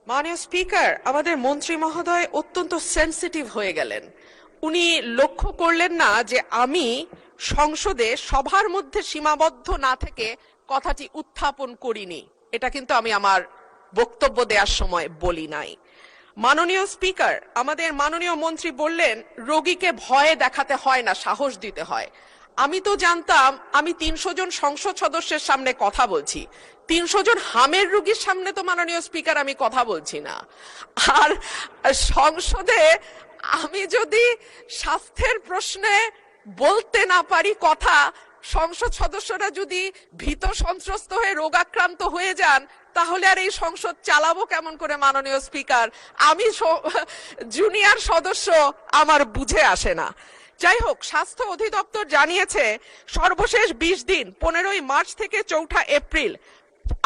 মাননীয় স্পিকার, আমাদের মন্ত্রী মহোদয় অত্যন্ত সেনসিটিভ হয়ে গেলেন। উনি লক্ষ্য করলেন না যে আমি সংসদে সবার মধ্যে সীমাবদ্ধ না থেকে কথাটি উত্থাপন করিনি। এটা কিন্তু আমি আমার বক্তব্য দেওয়ার সময় বলি নাই। মাননীয় স্পিকার, আমাদের মাননীয় মন্ত্রী বললেন রোগীকে ভয়ে দেখাতে হয় না, সাহস দিতে হয়। আমি তো জানতাম আমি ৩০০ জন সংসদ সদস্যের সামনে কথা বলছি, ৩০০ জন হামের রোগীর সামনে তো মাননীয় স্পিকার আমি কথা বলছি না। আর সংসদে আমি যদি স্বাস্থ্যের প্রশ্নে বলতে না পারি কথা, সংসদ সদস্যরা যদি ভীত সন্ত্রস্ত হয়ে রোগাক্রান্ত হয়ে যান, তাহলে আর এই সংসদ চালাবো কেমন করে মাননীয় স্পিকার? আমি জুনিয়র সদস্য, আমার বুঝে আসে না। যাই হোক, স্বাস্থ্য অধিদপ্তর জানিয়েছে সর্বশেষ ২০ দিন ১৫ই মার্চ থেকে ৪ঠা এপ্রিল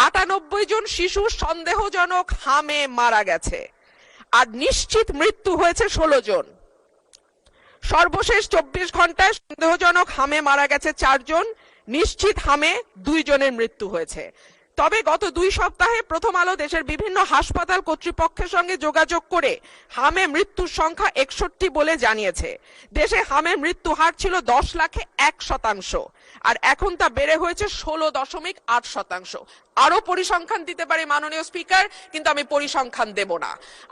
৯৮ জন শিশু সন্দেহজনক হামে মারা গেছে, আর নিশ্চিত মৃত্যু হয়েছে ১৬ জন। সর্বশেষ ২৪ ঘন্টায় সন্দেহজনক হামে মারা গেছে ৪ জন, নিশ্চিত হামে ২ জনের মৃত্যু হয়েছে। তবে গত ২ সপ্তাহে প্রথম আলো দেশের বিভিন্ন হাসপাতাল কর্তৃপক্ষের সঙ্গে যোগাযোগ করে হামে মৃত্যুর সংখ্যা ৬১ বলে জানিয়েছে। দেশে হামে মৃত্যু হার ছিল ১০ লাখে ১%, আর এখন তা বেড়ে হয়েছে ১৬.৮%। আরো পরিসংখ্যান দিতে পারি মাননীয় স্পিকার, কিন্তু আমি পরিসংখ্যান দেব না।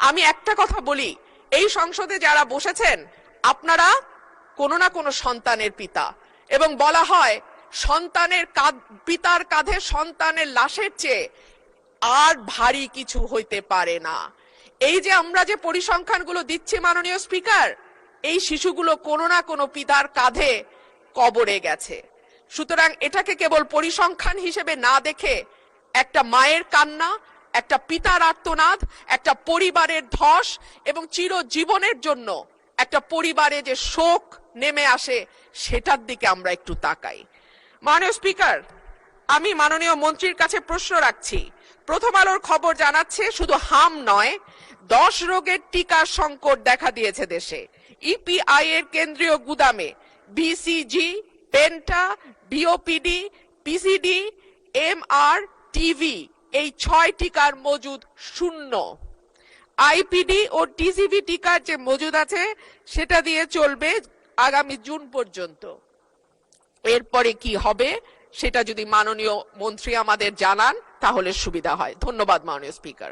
আমি একটা কথা বলি, এই সংসদে যারা বসেছেন আপনারা কোনো না কোনো সন্তানের পিতা, এবং বলা হয় সন্তানের পিতার কাঁধে সন্তানের লাশের চেয়ে আর ভারী কিছু হইতে পারে না। এই যে আমরা যে পরিসংখ্যানগুলো দিচ্ছি মাননীয় স্পিকার, এই শিশুগুলো কোনো না কোনো পিতার কাঁধে কবরে গেছে। সুতরাং এটাকে কেবল পরিসংখ্যান হিসেবে না দেখে একটা মায়ের কান্না, একটা পিতার আর্তনাদ, একটা পরিবারের ধস, এবং চিরজীবনের জন্য একটা পরিবারে যে শোক নেমে আসে, সেটার দিকে আমরা একটু তাকাই। মাননীয় স্পিকার, আমি মাননীয় মন্ত্রীর কাছে প্রশ্ন রাখছি। প্রথম আলোর খবর জানাচ্ছে শুধু হাম নয়, 10 রোগের টিকার সংকট দেখা দিয়েছে দেশে। ইপিআই এর কেন্দ্রীয় গুদামে BCG, penta, BOPD, PCD, MR, TV এই 6 টিকার মজুদ শূন্য। আইপিডি ও টিসিভি টিকার যে মজুদ আছে সেটা দিয়ে চলবে আগামী জুন পর্যন্ত। এরপরে কি হবে সেটা যদি মাননীয় মন্ত্রী আমাদের জানান তাহলে সুবিধা হয়। ধন্যবাদ মাননীয় স্পিকার।